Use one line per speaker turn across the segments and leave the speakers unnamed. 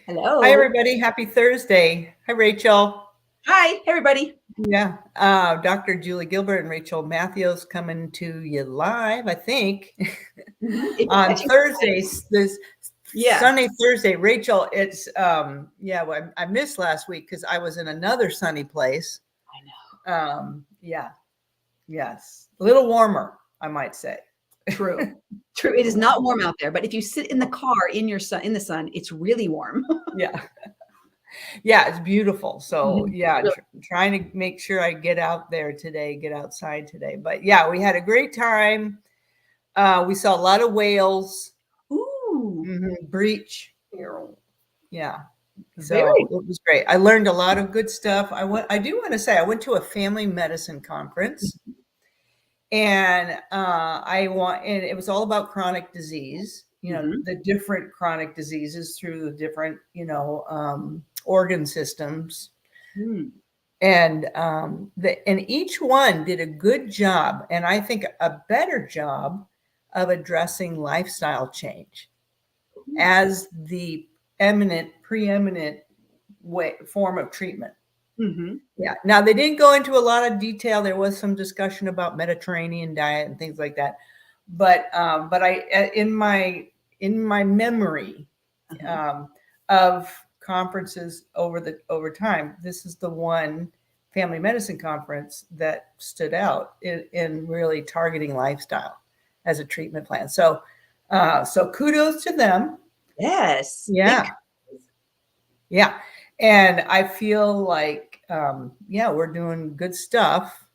Hello.
Hi, everybody. Happy Thursday. Hi, Rachel.
Hi, everybody.
Yeah. Dr. Julie Gilbert and Rachel Matthews coming to you live, I think,
If you're
on
catching
Thursdays, this
Yeah.
Sunday, Thursday. Rachel, it's, well, I missed last week because I was in another sunny place.
I know.
Yes. A little warmer, I might say.
True. True. It is not warm out there, but if you sit in the car in the sun, it's really warm.
Yeah. Yeah, it's beautiful. So yeah,
Really.
trying to make sure I get out there today, get outside today. But yeah, we had a great time. We saw a lot of whales,
Ooh.
breach. Yeah. So
Very.
it was great. I learned a lot of good stuff. I do want to say I went to a family medicine conference, and and it was all about chronic disease, the different chronic diseases through the different, organ systems. And and each one did a good job, and I think a better job of addressing lifestyle change as the preeminent form of treatment. Yeah. Now they didn't go into a lot of detail. There was some discussion about Mediterranean diet and things like that, but I in my memory of conferences over time, this is the one family medicine conference that stood out in really targeting lifestyle as a treatment plan. So kudos to them.
Yes.
Yeah. Yeah. And I feel like, we're doing good stuff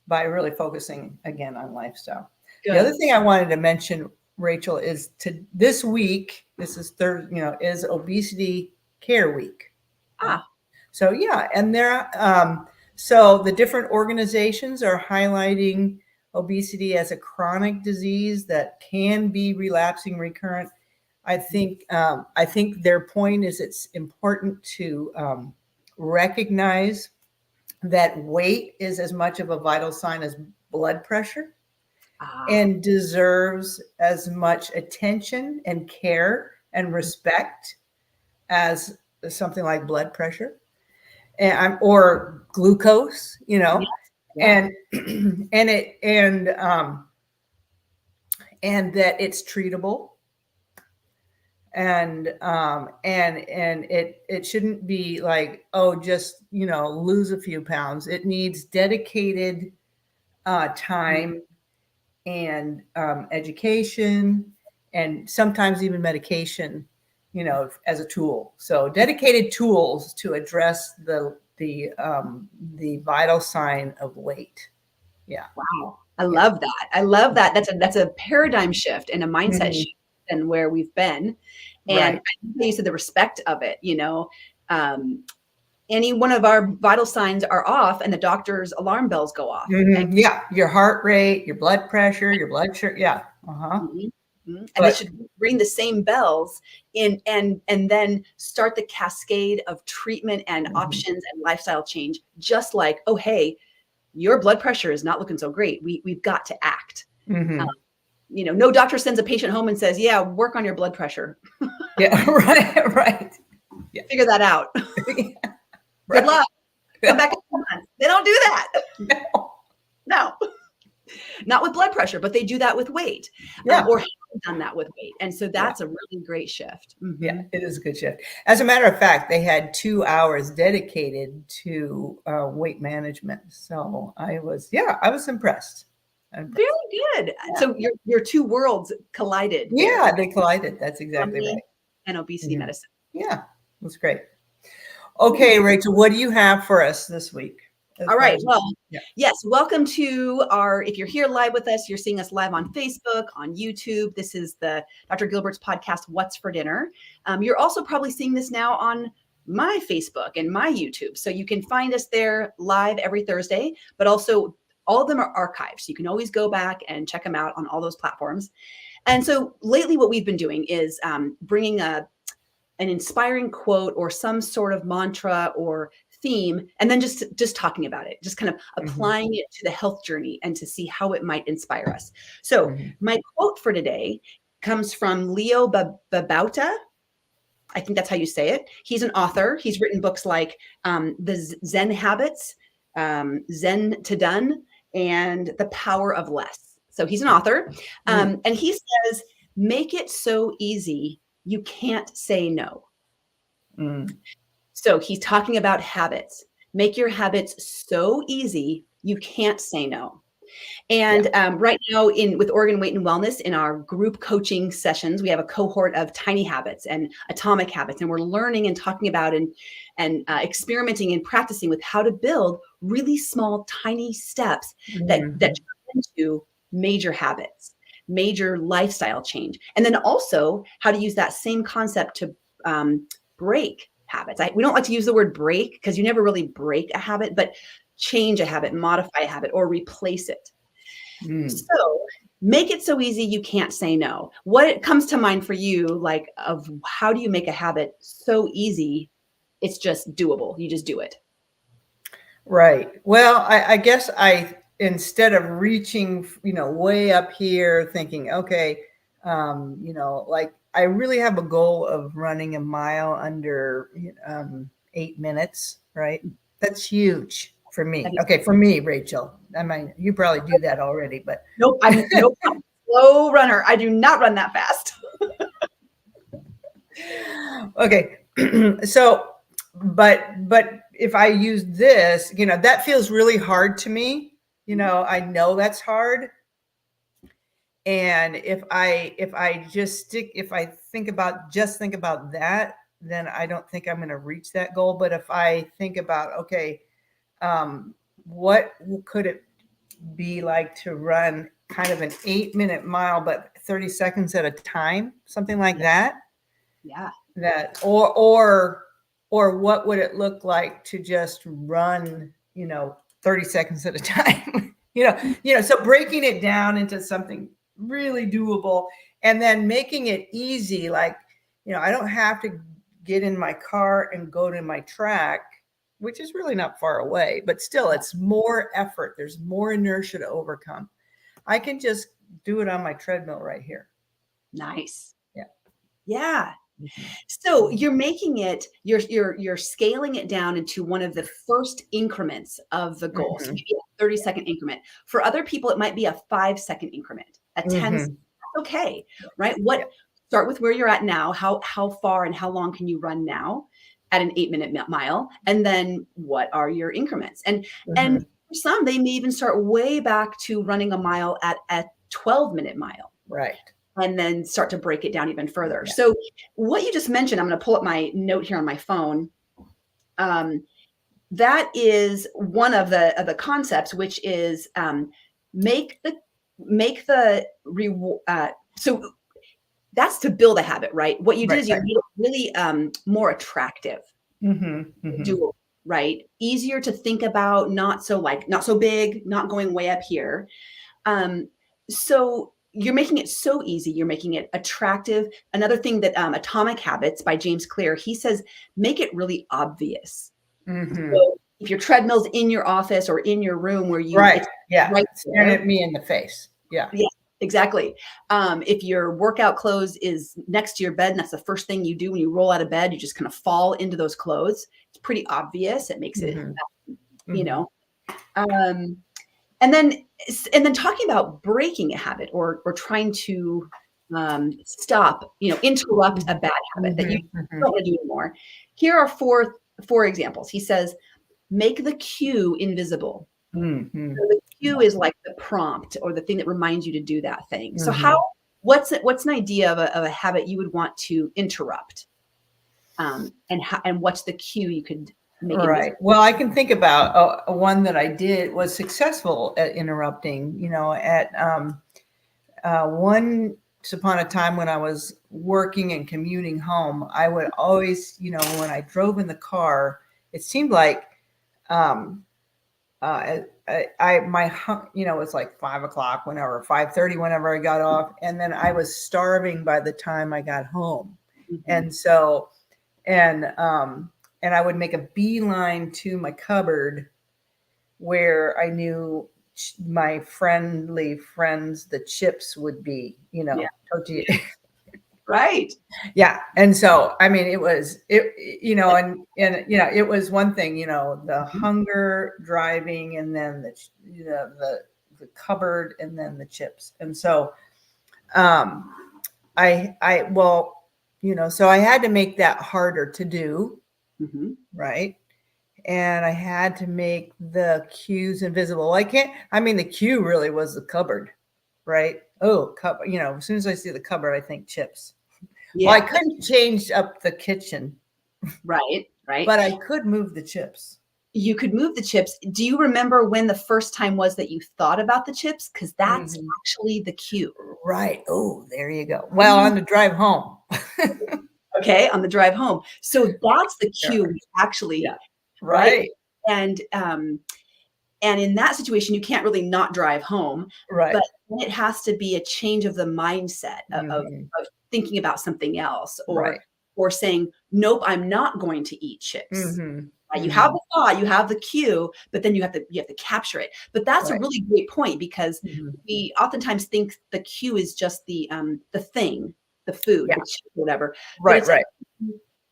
by really focusing again on lifestyle. Good. The other thing I wanted to mention, Rachel, is this week, this is is Obesity Care Week. So yeah, and so the different organizations are highlighting obesity as a chronic disease that can be relapsing, recurrent. I think their point is it's important to recognize that weight is as much of a vital sign as blood pressure and deserves as much attention and care and respect as something like blood pressure or glucose, and that it's treatable. And it shouldn't be like, oh, just lose a few pounds. It needs dedicated time and education, and sometimes even medication, as a tool. So dedicated tools to address the vital sign of weight. Yeah.
Wow. I love that. I love that. That's a paradigm shift and a mindset shift than where we've been. And I think you said the respect of it, any one of our vital signs are off and the doctor's alarm bells go off.
Yeah. Your heart rate, your blood pressure, your blood sugar. Yeah.
And they should ring the same bells and then start the cascade of treatment and options and lifestyle change, just like, oh, hey, your blood pressure is not looking so great. We've got to act. No doctor sends a patient home and says, yeah, work on your blood pressure.
Yeah, right.
Yeah. Figure that out. Good luck. Come back in 2 months. They don't do that. No. Not with blood pressure, but they do that with weight. Or have done that with weight. And so that's a really great shift.
Yeah, it is a good shift. As a matter of fact, they had 2 hours dedicated to weight management. So I was impressed.
Very good. Yeah. So your 2 worlds collided.
Yeah, they collided. That's exactly right.
And obesity medicine.
Yeah, it was great. Okay, Rachel, what do you have for us this week?
All right. Well, yes. Welcome to if you're here live with us, you're seeing us live on Facebook, on YouTube. This is the Dr. Gilbert's podcast, What's for Dinner. You're also probably seeing this now on my Facebook and my YouTube. So you can find us there live every Thursday, but also all of them are archived. So you can always go back and check them out on all those platforms. And so lately what we've been doing is bringing an inspiring quote or some sort of mantra or theme, and then just talking about it, just kind of applying it to the health journey and to see how it might inspire us. So my quote for today comes from Leo Babauta. I think that's how you say it. He's an author. He's written books like The Zen Habits, Zen to Done, and The Power of Less. So he's an author. And he says, make it so easy, you can't say no. So he's talking about habits. Make your habits so easy, you can't say no. And right now with Oregon Weight and Wellness, in our group coaching sessions, we have a cohort of tiny habits and atomic habits. And we're learning and talking about and experimenting and practicing with how to build really small, tiny steps that turn into major habits, major lifestyle change. And then also how to use that same concept to break habits. We don't like to use the word break because you never really break a habit, but change a habit, modify a habit, or replace it. So make it so easy you can't say no. What comes to mind for you, like, of how do you make a habit so easy it's just doable? You just do it.
Right. Well, I guess instead of reaching, way up here thinking, okay, like I really have a goal of running a mile under 8 minutes, right? That's huge for me. Okay, for me, Rachel. I mean, you probably do that already, but
nope, I'm a slow runner. I do not run that fast.
Okay. So, but if I use this, that feels really hard to me. I know that's hard. And if I think about that, then I don't think I'm going to reach that goal. But if I think about, okay, what could it be like to run kind of an 8-minute mile, but 30 seconds at a time, something like that?
Yeah.
That, or what would it look like to just run, 30 seconds at a time? So breaking it down into something really doable, and then making it easy. Like, I don't have to get in my car and go to my track, which is really not far away, but still it's more effort. There's more inertia to overcome. I can just do it on my treadmill right here.
Nice.
Yeah.
Yeah. So you're making it, you're scaling it down into one of the first increments of the goal. So maybe a 30-second increment. For other people, it might be a 5-second increment, a 10. Okay, right? Start with where you're at now. How far and how long can you run now at an 8-minute mile? And then what are your increments? And for some, they may even start way back to running a mile at a 12-minute mile.
Right.
And then start to break it down even further. Yeah. So what you just mentioned, I'm going to pull up my note here on my phone. That is one of the concepts, which is make the reward. So that's to build a habit, right? What you did is you made it really more attractive, doable, right? Easier to think about, not so big, not going way up here. So you're making it so easy. You're making it attractive. Another thing that Atomic Habits by James Clear, he says, make it really obvious. So if your treadmill's in your office or in your room where you
right
staring
at me in the face. Yeah,
exactly. If your workout clothes is next to your bed and that's the first thing you do when you roll out of bed, you just kind of fall into those clothes. It's pretty obvious. It makes it, And then talking about breaking a habit or trying to stop, interrupt a bad habit that you don't want to do anymore. Here are four examples. He says, make the cue invisible. So the cue is like the prompt or the thing that reminds you to do that thing. So what's an idea of a habit you would want to interrupt? And what's the cue you could make it
right. Well, I can think about one that I did was successful at interrupting, at once upon a time when I was working and commuting home, I would always, when I drove in the car, it seemed like it was like 5 o'clock, 5:30, whenever I got off. And then I was starving by the time I got home. And so, and I would make a beeline to my cupboard where I knew my friendly friends, the chips would be, tortilla.
Right.
Yeah. And so, I mean, it, it was one thing, the hunger driving, and then the cupboard, and then the chips. And so, so I had to make that harder to do.
Mm-hmm.
Right. And I had to make the cues invisible. The cue really was the cupboard. Right. Oh, cupboard. As soon as I see the cupboard, I think chips.
Yeah.
Well, I couldn't change up the kitchen.
Right. Right.
But I could move the chips.
You could move the chips. Do you remember when the first time was that you thought about the chips? Because that's actually the cue.
Right. Oh, there you go. Well, on the drive home.
Okay. On the drive home. So that's the cue actually.
Yeah. Right.
And in that situation, you can't really not drive home.
Right.
But it has to be a change of the mindset of thinking about something else, or saying, nope, I'm not going to eat chips. Right? You have the thought, you have the cue, but then you have to capture it. But that's a really great point, because we oftentimes think the cue is just the thing, the food, the chip, whatever.
Right. Right.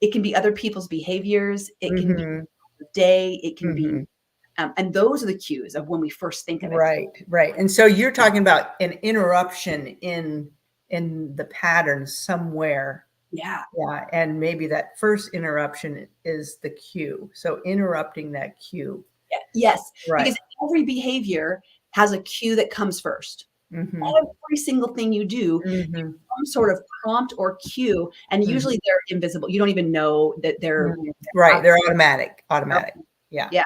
It can be other people's behaviors. It can be the day. It can be, and those are the cues of when we first think of it.
Right. Right. And so you're talking about an interruption in the pattern somewhere.
Yeah.
Yeah. And maybe that first interruption is the cue. So interrupting that cue.
Yeah. Yes.
Right.
Because every behavior has a cue that comes first. Every single thing you do, some sort of prompt or cue, and usually they're invisible. You don't even know that they're
right. They're automatic. Yeah.
Yeah.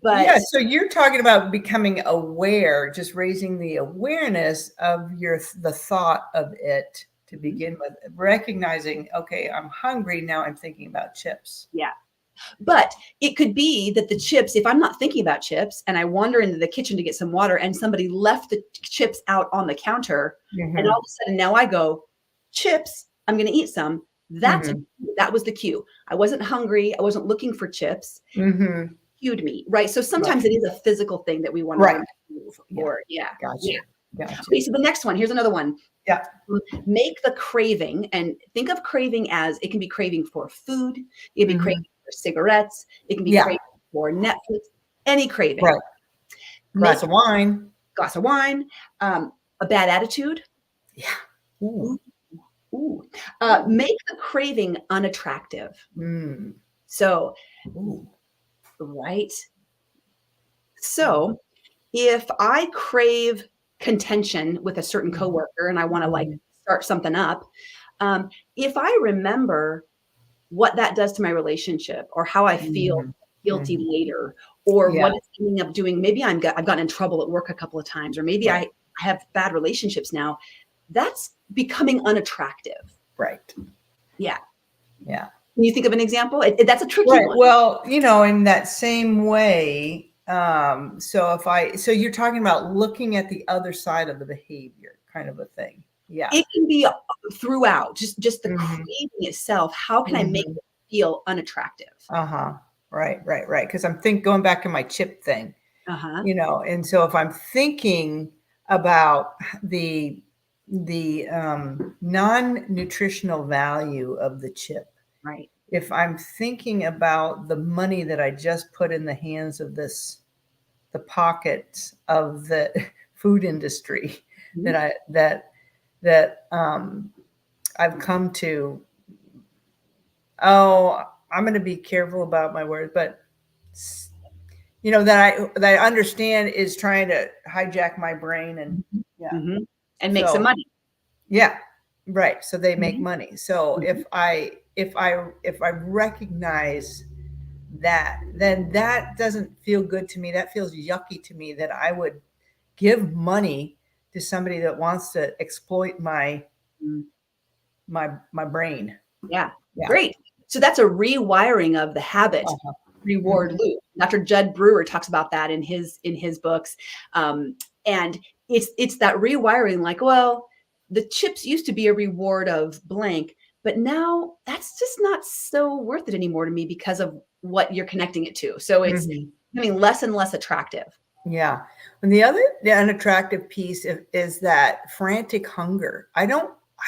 But
yeah, so you're talking about becoming aware, just raising the awareness of the thought of it to begin with, recognizing, okay, I'm hungry now. I'm thinking about chips.
Yeah. But it could be that the chips, if I'm not thinking about chips and I wander into the kitchen to get some water and somebody left the chips out on the counter, and all of a sudden now I go, chips, I'm going to eat some. That was the cue. I wasn't hungry. I wasn't looking for chips. Cued me, right? So sometimes it is a physical thing that we want to move for. Yeah.
Gotcha.
Okay, so the next one, here's another one.
Yeah.
Make the craving, and think of craving as, it can be craving for food. It can be craving for cigarettes. It can be craving for Netflix, any craving.
Right. Glass of wine.
A bad attitude.
Yeah.
Ooh. Make the craving unattractive. So, right. So if I crave contention with a certain coworker and I want to start something up, if I remember what that does to my relationship, or how I feel guilty later, or what it's ending up doing, maybe I've gotten in trouble at work a couple of times, or maybe I have bad relationships now, that's becoming unattractive. Right. Yeah.
Yeah.
Can you think of an example? That's a tricky one.
Well, in that same way, so you're talking about looking at the other side of the behavior, kind of a thing. Yeah.
It can be throughout, just the craving itself. How can I make it feel unattractive?
Right. Because I'm going back to my chip thing, and so if I'm thinking about the non-nutritional value of the chip,
right?
If I'm thinking about the money that I just put in the hands of the pockets of the food industry that I've come to, I'm going to be careful about my words, but that I understand is trying to hijack my brain and
and make some money.
Yeah. Right. So they make money. So if I recognize that, then that doesn't feel good to me. That feels yucky to me, that I would give money to somebody that wants to exploit my brain.
Yeah. Great. So that's a rewiring of the habit reward loop. Dr. Judd Brewer talks about that in his books. And it's that rewiring, like, well, the chips used to be a reward of blank, but now that's just not so worth it anymore to me because of what you're connecting it to. So it's becoming less and less attractive.
Yeah. And the unattractive piece is that frantic hunger. I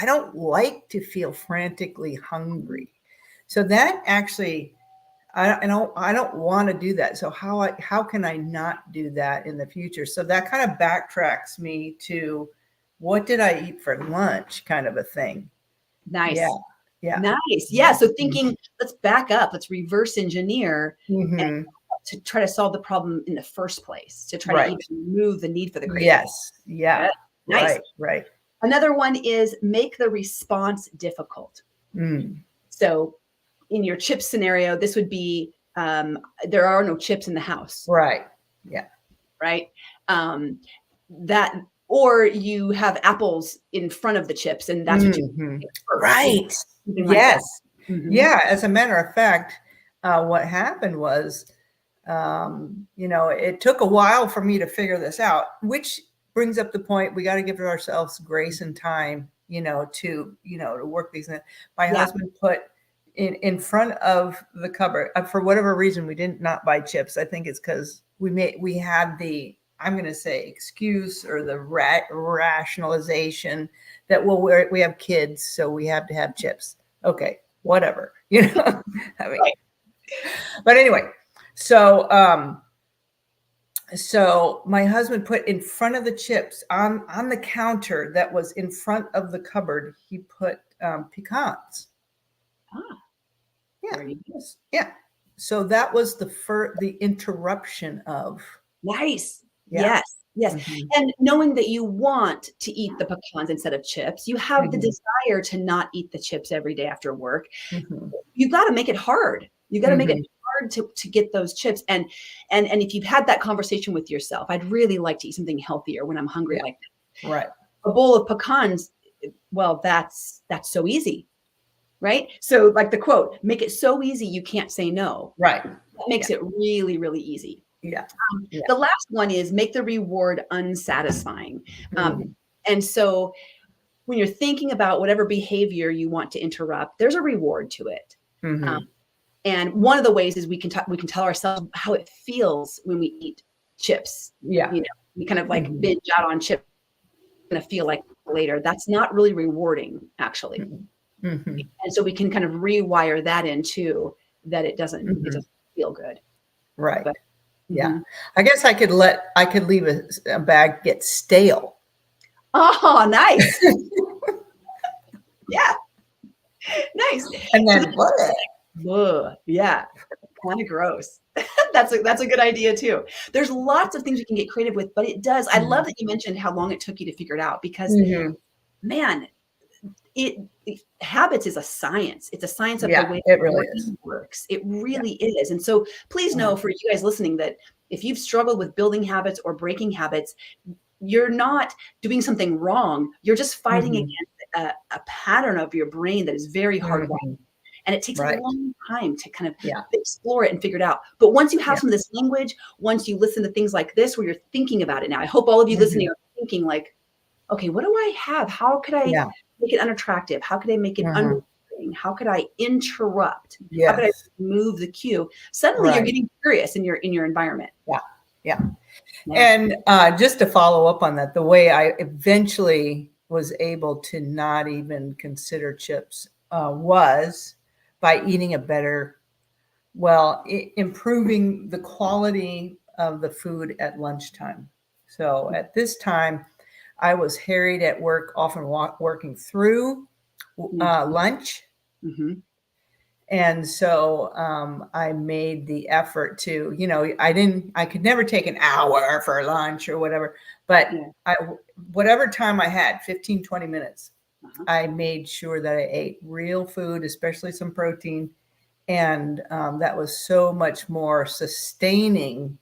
I don't like to feel frantically hungry. So that actually, I don't want to do that. So how can I not do that in the future? So that kind of backtracks me to what did I eat for lunch, kind of a thing.
Nice.
Yeah. Yeah.
Nice. Yeah. So thinking, let's back up, let's reverse engineer and to try to solve the problem in the first place, to try to even remove the need for the craving.
Yes. Yeah.
Nice.
Right.
Another one is make the response difficult. So in your chip scenario, this would be there are no chips in the house.
Right. Yeah.
Right. That, or you have apples in front of the chips, and that's what you first.
Right. Yes. Yeah. As a matter of fact, what happened was, it took a while for me to figure this out, which brings up the point, we got to give ourselves grace and time, to work these. My husband put in front of the cupboard, for whatever reason, we did not buy chips. I think it's because we had the, I'm going to say, excuse or the rationalization that, well, we have kids, so we have to have chips. Okay, whatever, I mean, but anyway, so my husband put in front of the chips on the counter that was in front of the cupboard, he put pecans. Yeah. Yeah. So that was the interruption of.
Nice. Yeah. Yes. And knowing that you want to eat the pecans instead of chips, you have the desire to not eat the chips every day after work. You got to make it hard. You got to make it hard to get those chips. And if you've had that conversation with yourself, I'd really like to eat something healthier when I'm hungry like that.
Right.
A bowl of pecans, well, that's so easy. Right. So like the quote, make it so easy you can't say no.
Right.
That makes it really, really easy.
Yeah.
The last one is make the reward unsatisfying. And so when you're thinking about whatever behavior you want to interrupt, there's a reward to it. And one of the ways is we can tell ourselves how it feels when we eat chips.
Yeah.
We kind of like binge out on chips. Going to feel like later. That's not really rewarding, actually. And so we can kind of rewire that into that it doesn't feel good.
Right. But, I guess I could leave a bag get stale.
Oh, nice. Yeah. Nice.
And then
yeah. Kind of gross. That's a good idea too. There's lots of things we can get creative with, but it does. I love that you mentioned how long it took you to figure it out, because man, habits is a science. It's a science of the way
it really
works. It really is. And so please know, for you guys listening, that if you've struggled with building habits or breaking habits, you're not doing something wrong. You're just fighting against a pattern of your brain that is very hardwired. And it takes a long time to kind of explore it and figure it out. But once you have some of this language, once you listen to things like this, where you're thinking about it now, I hope all of you listening are thinking like, okay, what do I have? How could I make it unattractive? How could I make it unrewarding? How could I interrupt? How could I move the cue? Suddenly you're getting curious in your environment.
Yeah. And just to follow up on that, the way I eventually was able to not even consider chips was by eating improving the quality of the food at lunchtime. So at this time, I was harried at work, often working through lunch. And so I made the effort to, I could never take an hour for lunch or whatever, but whatever time I had, 15, 20 minutes, I made sure that I ate real food, especially some protein. And that was so much more sustaining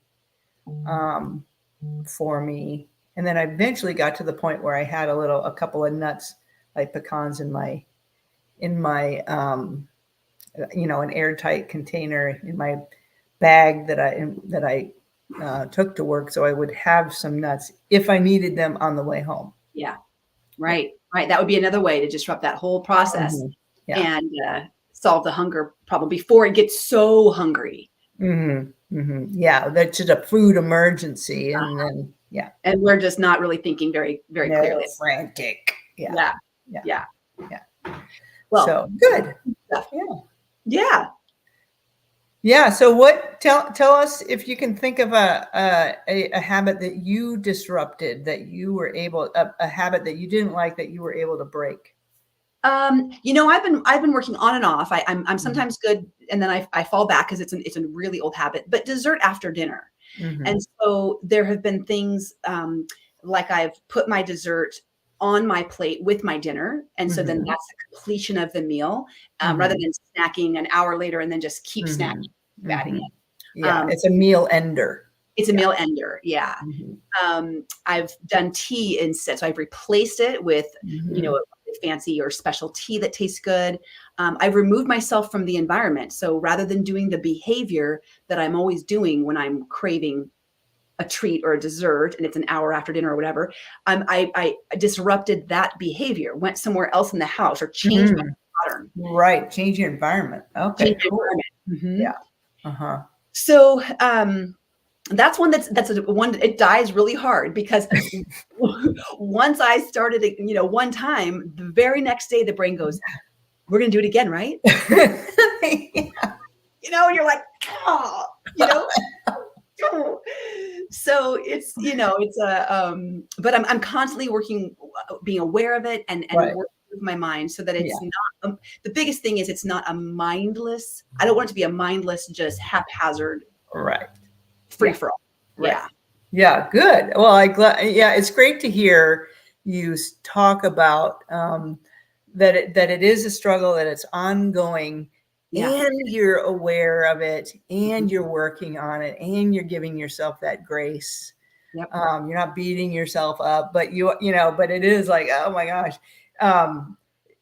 for me. And then I eventually got to the point where I had a couple of nuts, like pecans in my an airtight container in my bag that I took to work. So I would have some nuts if I needed them on the way home.
Yeah. Right. That would be another way to disrupt that whole process and solve the hunger problem before it gets so hungry.
Yeah. That's just a food emergency. And then,
and we're just not really thinking very, very clearly.
Frantic.
Yeah.
Yeah.
Well,
so good.
stuff.
Yeah.
Yeah.
Yeah. So tell us if you can think of a habit that you disrupted, that you were able, a habit that you didn't like, that you were able to break.
I've been working on and off. I'm sometimes good, and then I fall back because it's a really old habit. But dessert after dinner, and so there have been things like I've put my dessert on my plate with my dinner, and so then that's the completion of the meal, rather than snacking an hour later and then just keep snacking, adding it.
Yeah, it's a meal ender.
It's a meal ender. Yeah. I've done tea instead. So I've replaced it with, fancy or special tea that tastes good. I've removed myself from the environment. So rather than doing the behavior that I'm always doing when I'm craving a treat or a dessert and it's an hour after dinner or whatever, I disrupted that behavior, went somewhere else in the house or changed my pattern.
Right. Change your environment. Okay.
Change
Cool.
environment.
Yeah.
So, that's one it dies really hard because once I started it, one time, the very next day the brain goes, we're going to do it again, right? And you're like, oh, so it's, but I'm constantly working, being aware of it and working with my mind so that it's not, the biggest thing is it's not a mindless, I don't want it to be a mindless, just haphazard, free for all.
Right. Yeah. Good. Well, it's great to hear you talk about that it is a struggle, that it's ongoing, and you're aware of it, and you're working on it, and you're giving yourself that grace. You're not beating yourself up, but but it is like, oh my gosh.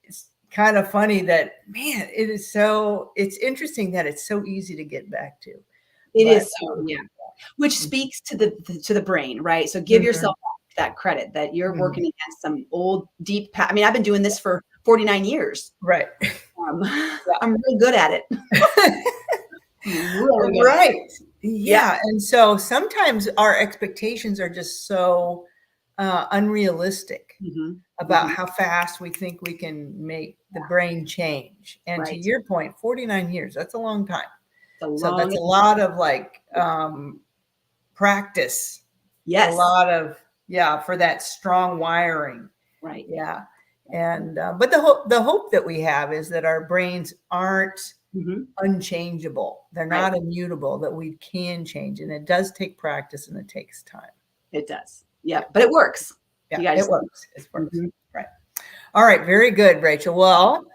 It's kind of funny that, man, it's interesting that it's so easy to get back to.
It is so, which speaks to the brain, right? So give yourself that credit that you're working against some old deep I mean, I've been doing this for 49 years.
Right.
I'm really good at it.
Really good. Right. Yeah. And so sometimes our expectations are just so unrealistic about how fast we think we can make the brain change. And to your point, 49 years, that's a long time. So that's a lot of practice.
Yes.
A lot of, for that strong wiring.
Right.
Yeah. And, but the hope that we have is that our brains aren't unchangeable. They're not immutable, that we can change. And it does take practice and it takes time.
It does. Yeah. But it works.
Yeah. It works. It works. Right. All right. Very good, Rachel. Well,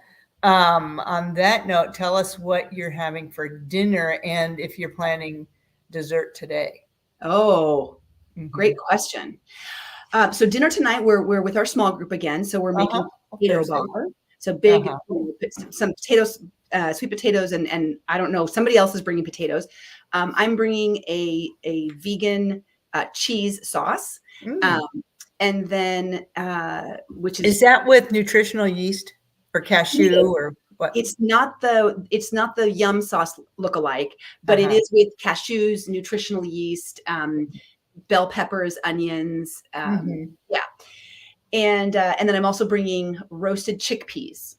on that note, tell us what you're having for dinner and if you're planning dessert today.
Oh, great question. So dinner tonight, we're with our small group again. So we're making potato bar. So big, some potatoes, sweet potatoes, and I don't know, somebody else is bringing potatoes. I'm bringing a vegan cheese sauce. And then, which
is that with nutritional yeast or cashew or what?
It's not the Yum sauce lookalike, but it is with cashews, nutritional yeast, bell peppers, onions. And then I'm also bringing roasted chickpeas.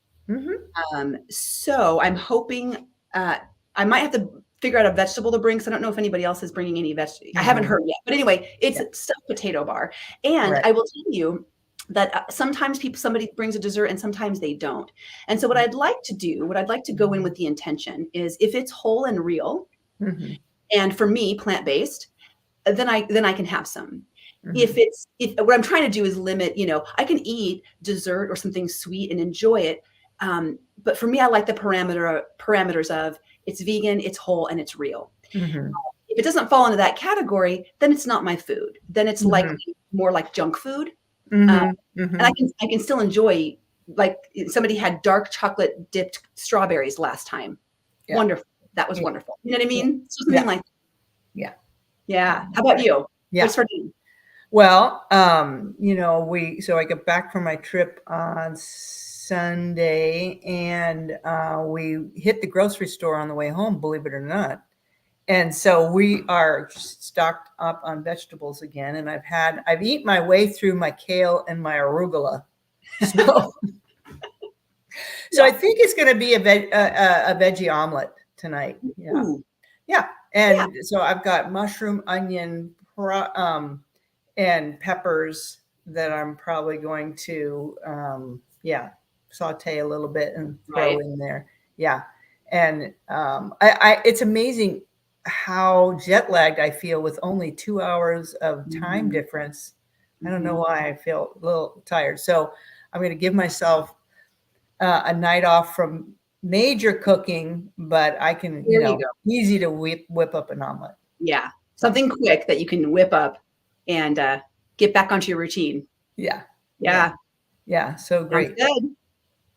So I'm hoping I might have to figure out a vegetable to bring, because I don't know if anybody else is bringing any vegetables. I haven't heard yet. But anyway, it's a stuffed potato bar. And I will tell you that sometimes somebody brings a dessert and sometimes they don't. And so what I'd like to go in with the intention is, if it's whole and real, and for me, plant-based, then I can have some. If what I'm trying to do is limit, I can eat dessert or something sweet and enjoy it. But for me, I like the parameters of it's vegan, it's whole, and it's real. If it doesn't fall into that category, then it's not my food. Then it's likely more like junk food. And I can still enjoy, like somebody had dark chocolate dipped strawberries last time. Wonderful. That was wonderful. You know what I mean? So something like that. Yeah. How about you? What's for dinner?
Well, so I got back from my trip on Sunday, and we hit the grocery store on the way home, believe it or not. And so we are stocked up on vegetables again. And I've eaten my way through my kale and my arugula. So So I think it's going to be a veggie omelet tonight. Yeah.
Ooh.
Yeah. And so I've got mushroom, onion, and peppers that I'm probably going to, saute a little bit and throw in there. Yeah. And it's amazing how jet lagged I feel with only 2 hours of time difference. I don't know why I feel a little tired. So I'm going to give myself a night off from major cooking, but I can, easy to whip up an omelet.
Yeah. Something quick that you can whip up and get back onto your routine.
Yeah.
Yeah.
So great.
Sounds good.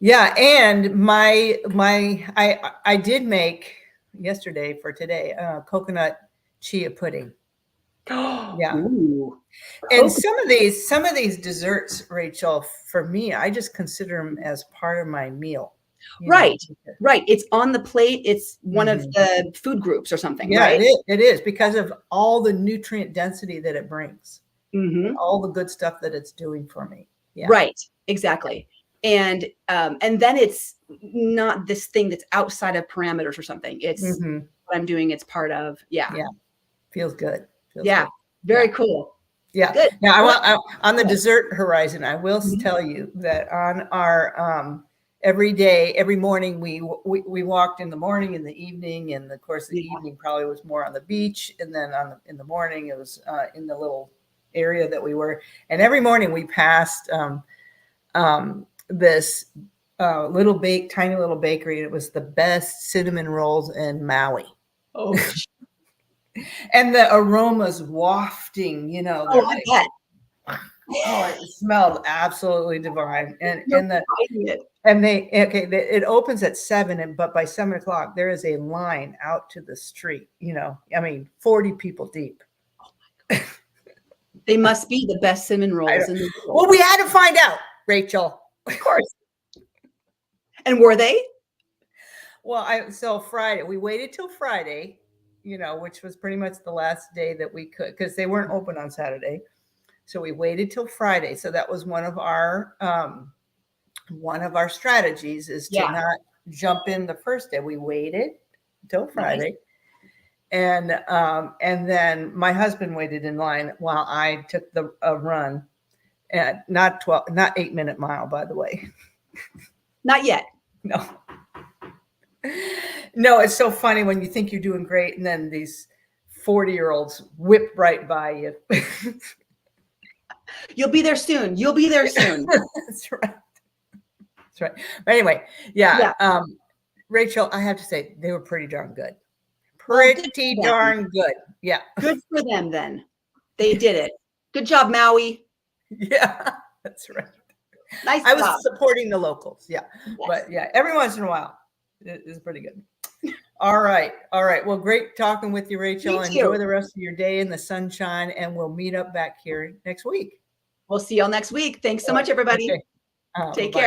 Yeah. And I did make yesterday for today, coconut chia pudding. Yeah.
Ooh.
And some of these desserts, Rachel, for me, I just consider them as part of my meal.
Right. It's on the plate. It's one of the food groups or something.
Yeah,
right?
It is because of all the nutrient density that it brings. All the good stuff that it's doing for me. Yeah.
Right. Exactly. And then it's not this thing that's outside of parameters or something. It's what I'm doing. It's part of. Yeah.
Feels good.
Good. Very cool.
Yeah.
Good.
Now on the dessert horizon, I will tell you that on our every morning we walked in the morning, in the evening, and of course the evening probably was more on the beach, and then in the morning it was in the little area that we were. And every morning we passed this tiny little bakery. It was the best cinnamon rolls in Maui.
Oh.
And the aromas wafting,
I bet.
It smelled absolutely divine. And it opens at 7, but by 7:00 there is a line out to the street. 40 people deep.
Oh my God. They must be the best cinnamon rolls in the world.
Well, we had to find out, Rachel.
Of course. And were they?
Well, so Friday, we waited till Friday, which was pretty much the last day that we could, because they weren't open on Saturday. So we waited till Friday. So that was one of our strategies, is to not jump in the first day. We waited till Friday. Nice. And then my husband waited in line while I took a run at not 8-minute mile, by the way.
Not yet.
No, it's so funny when you think you're doing great and then these 40-year-olds whip right by you.
You'll be there soon.
That's right. But anyway, Rachel, I have to say they were pretty darn good. Pretty darn good. Yeah.
Good for them then. They did it. Good job, Maui.
Yeah, that's right.
Nice
I
job.
was supporting the locals. Yeah. Yes. But every once in a while it is pretty good. All right. Well, great talking with you, Rachel. Enjoy the rest of your day in the sunshine, and we'll meet up back here next week.
We'll see y'all next week. Thanks so much, everybody.
Okay.
Take care.